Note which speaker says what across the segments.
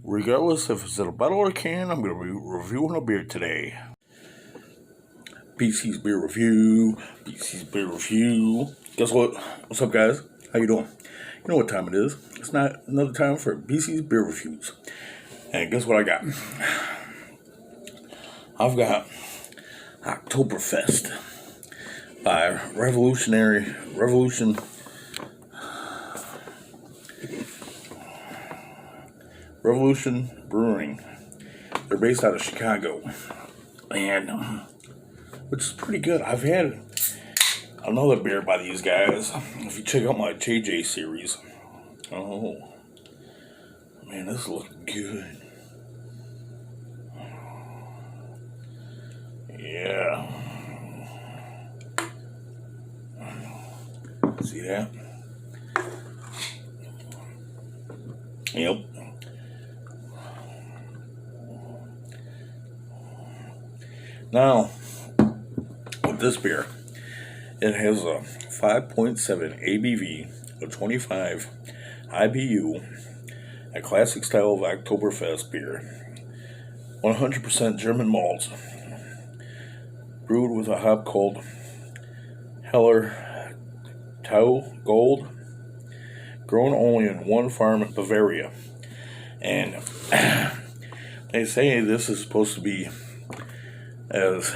Speaker 1: Regardless if it's in a bottle or a can, I'm going to be reviewing a beer today. BC's Beer Review. BC's Beer Review. Guess what? What's up, guys? How you doing? You know what time it is. It's not another time for BC's Beer Reviews. And guess what I got? I've got Oktoberfest by Revolution Brewing. They're based out of Chicago, and which is pretty good. I've had another beer by these guys. If you check out my JJ series, oh man, this looks good. Yeah, see that? Yep. Now, with this beer, it has a 5.7 ABV, a 25 IBU, a classic style of Oktoberfest beer, 100% German malt, brewed with a hop called Heller Tau Gold, grown only in one farm in Bavaria. And they say this is supposed to be as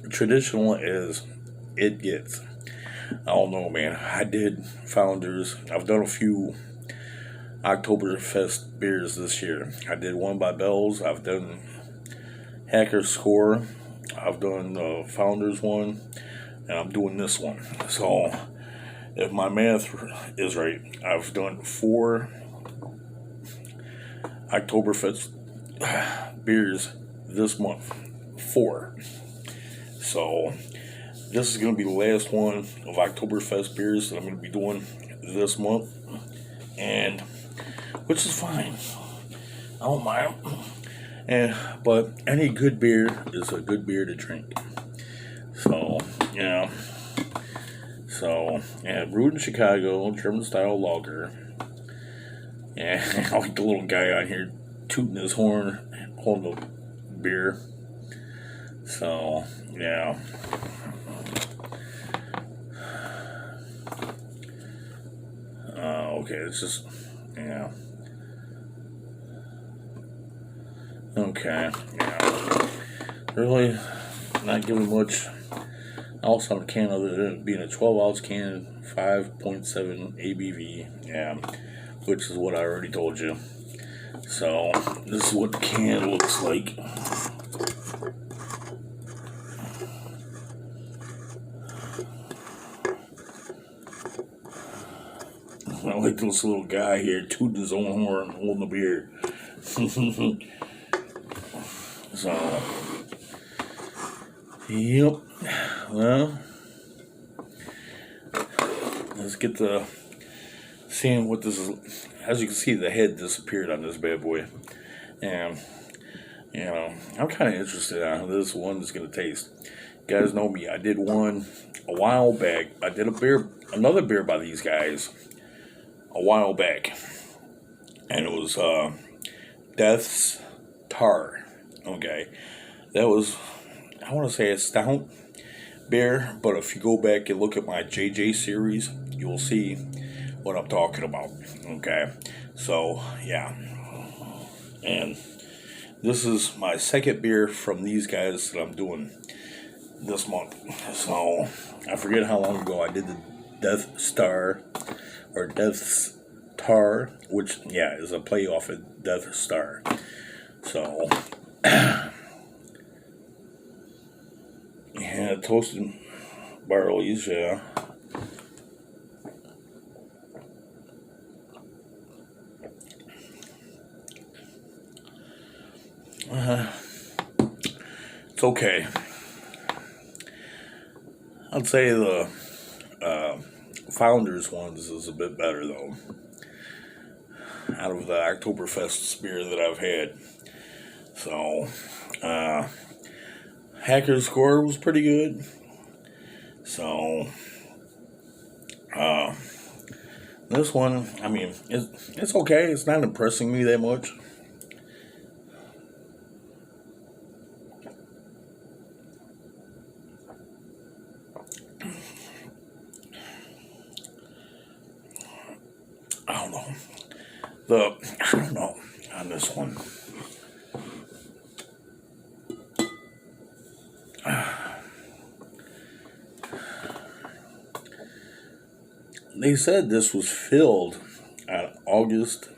Speaker 1: traditional as it gets. I don't know, man. I did Founders. I've done a few Oktoberfest beers this year. I did one by Bell's. I've done Hacker's Score. I've done the Founders one. And I'm doing this one. So, if my math is right, I've done 4 Oktoberfest beers this month. 4. So, this is going to be the last one of Oktoberfest beers that I'm going to be doing this month. And, which is fine. I don't mind. But any good beer is a good beer to drink. So, yeah. So, yeah, brewed in Chicago, German style lager. Yeah, I like the little guy on here tooting his horn, holding the beer. So, yeah. Okay, it's just, yeah. Okay, yeah. Really not giving much else on the can other than it being a 12-ounce can, 5.7 ABV, yeah, which is what I already told you. So, this is what the can looks like. I like this little guy here tooting his own horn, holding a beer. So, yep. Well, let's get to seeing what this is. As you can see, the head disappeared on this bad boy. And, you know, I'm kind of interested on how this one is going to taste. You guys know me. I did one a while back. I did another beer by these guys a while back. And it was Death's Tar. Okay. That was, I want to say, a stout beer. But if you go back and look at my JJ series, you'll see what I'm talking about. Okay. So, yeah. And this is my second beer from these guys that I'm doing this month. So, I forget how long ago I did the Death's Tar, which, yeah, is a play off of Death Star. So, yeah, toasted barleys, yeah. It's okay. I'd say the Founders ones is a bit better, though, out of the Oktoberfest beer that I've had. So, Hacker's Score was pretty good. So, This one, I mean, it's okay. It's not impressing me that much. I don't know. I don't know on this one. They said this was filled on August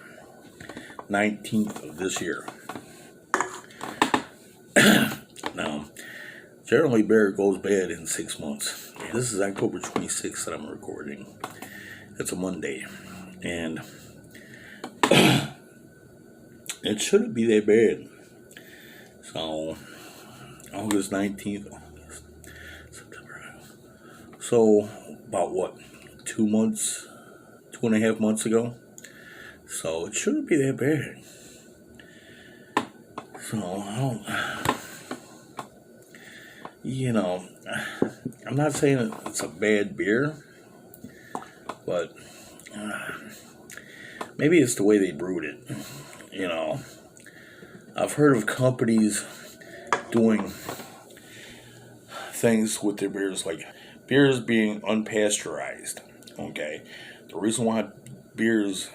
Speaker 1: 19th of this year. Now, generally beer goes bad in 6 months. This is October 26th that I'm recording. It's a Monday. And it shouldn't be that bad. So, August 19th, August, September. So, about what? 2 months, 2.5 months ago. So, it shouldn't be that bad. So, I'm not saying it's a bad beer, but maybe it's the way they brewed it. I've heard of companies doing things with their beers, like beers being unpasteurized. Okay, the reason why beers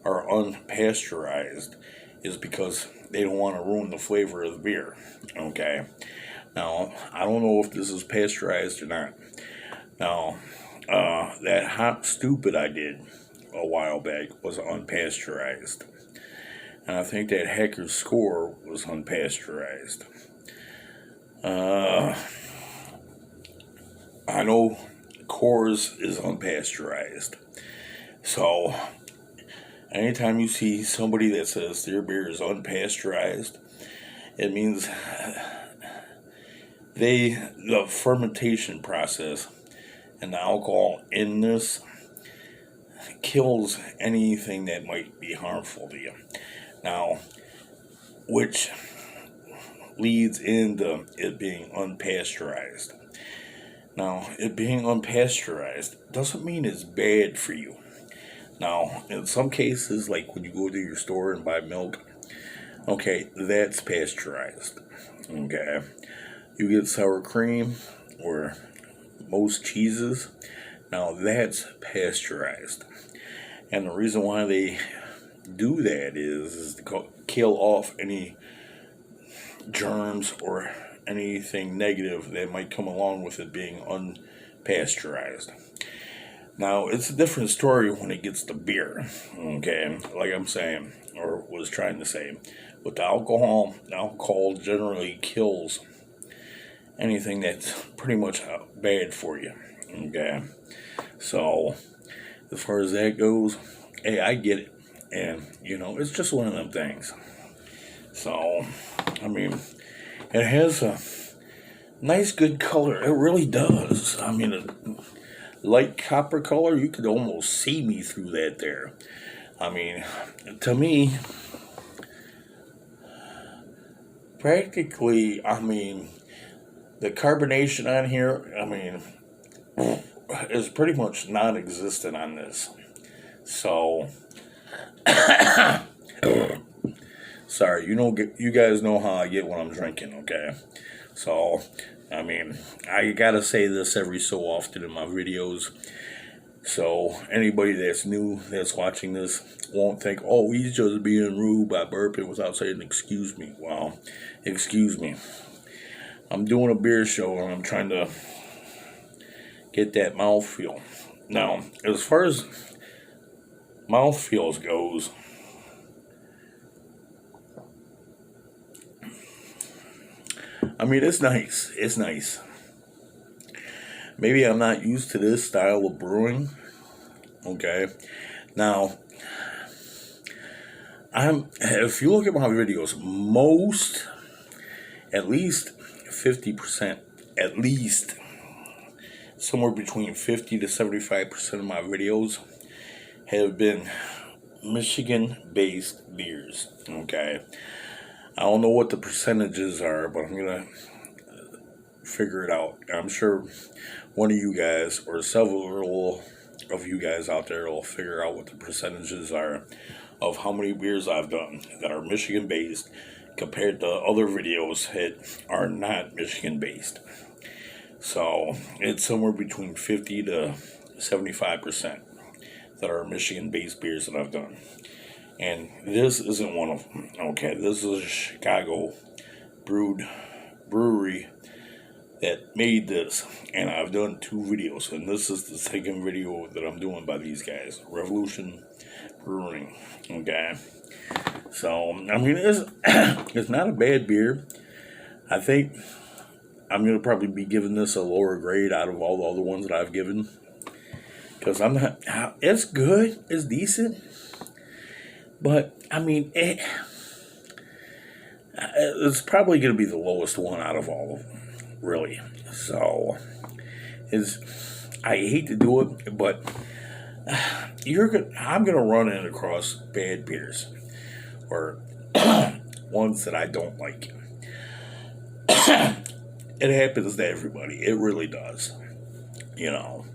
Speaker 1: are unpasteurized is because they don't want to ruin the flavor of the beer. Okay, now I don't know if this is pasteurized or not. Now, that hot stupid I did a while back was unpasteurized, and I think that Hacker's Score was unpasteurized. I know Coors is unpasteurized. So, anytime you see somebody that says their beer is unpasteurized, it means the fermentation process and the alcohol in this kills anything that might be harmful to you. Now, which leads into it being unpasteurized. Now, it being unpasteurized doesn't mean it's bad for you. Now, in some cases, like when you go to your store and buy milk, okay, that's pasteurized. Okay, you get sour cream or most cheeses, now that's pasteurized. And the reason why they do that is to kill off any germs or anything negative that might come along with it being unpasteurized. Now, it's a different story when it gets to beer, okay, like I'm saying, or was trying to say. With the alcohol generally kills anything that's pretty much bad for you, okay. So, as far as that goes, hey, I get it. And, it's just one of them things. So, I mean, it has a nice, good color. It really does. I mean, a light copper color, you could almost see me through that there. I mean, to me, practically, the carbonation on here, is pretty much non-existent on this. So, sorry, you guys know how I get when I'm drinking, okay? So, I gotta say this every so often in my videos, so anybody that's new that's watching this won't think, oh, he's just being rude by burping without saying excuse me. Well, excuse me. I'm doing a beer show and I'm trying to get that mouthfeel. Now, as far as mouthfeels goes, it's nice. It's nice. Maybe I'm not used to this style of brewing. Okay. Now, if you look at my videos, at least 50%, at least somewhere between 50 to 75% of my videos have been Michigan-based beers. Okay. I don't know what the percentages are, but I'm gonna figure it out. I'm sure one of you guys or several of you guys out there will figure out what the percentages are of how many beers I've done that are Michigan based compared to other videos that are not Michigan based. So it's somewhere between 50 to 75% that are Michigan based beers that I've done. And this isn't one of them. Okay, this is a Chicago brewed brewery that made this, and I've done 2 videos, and this is the second video that I'm doing by these guys, Revolution Brewing. Okay, so I mean it's not a bad beer. I think I'm gonna probably be giving this a lower grade out of all the other ones that I've given, because I'm not. It's good, it's decent, but I mean it's probably gonna be the lowest one out of all of them. Really. So I hate to do it, but I'm gonna run in across bad beers or ones that I don't like. It happens to everybody. It really does. You know.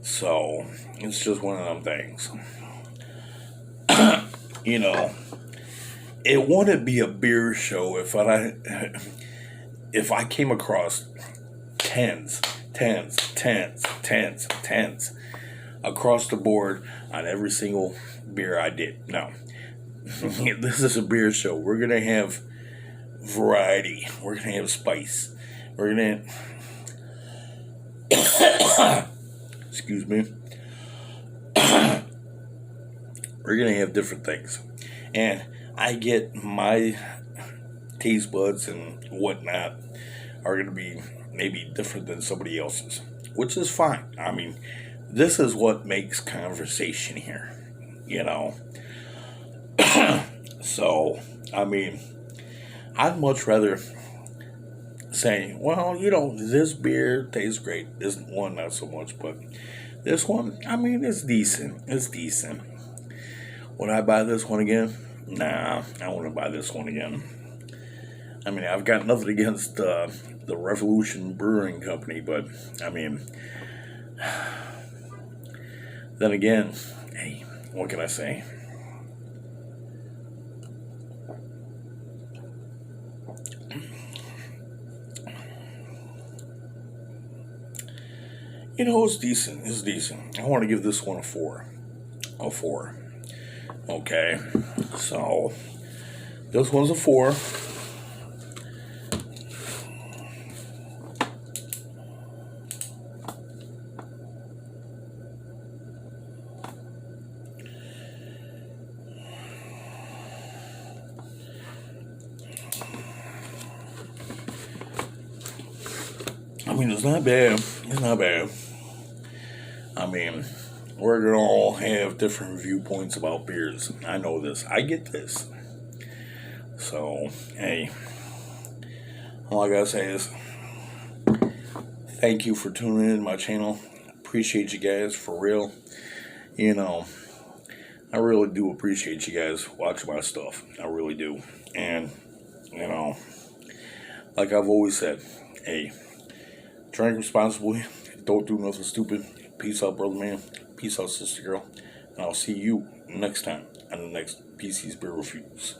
Speaker 1: So it's just one of them things. You know, it wouldn't be a beer show if I came across tens across the board on every single beer I did. No. This is a beer show. We're going to have variety. We're going to have spice. We're going to... Excuse me. We're going to have different things. And I get my taste buds and whatnot are going to be maybe different than somebody else's, which is fine. I mean, this is what makes conversation here, you know. So, I mean, I'd much rather say, well, you know, this beer tastes great. This one, not so much, but this one, I mean, it's decent. It's decent. Would I buy this one again? Nah, I wouldn't buy this one again. I mean, I've got nothing against the Revolution Brewing Company, but, I mean, then again, hey, what can I say? You know, it's decent. It's decent. I want to give this one a 4. A 4. Okay. So, this one's a 4. I mean, it's not bad. It's not bad. I mean, we're going to all have different viewpoints about beers. I know this. I get this. So, hey, all I got to say is thank you for tuning in to my channel. Appreciate you guys, for real. You know, I really do appreciate you guys watching my stuff. I really do. And, you know, like I've always said, hey, drink responsibly. Don't do nothing stupid. Peace out, brother man. Peace out, sister girl. And I'll see you next time on the next PC's Beer Reviews.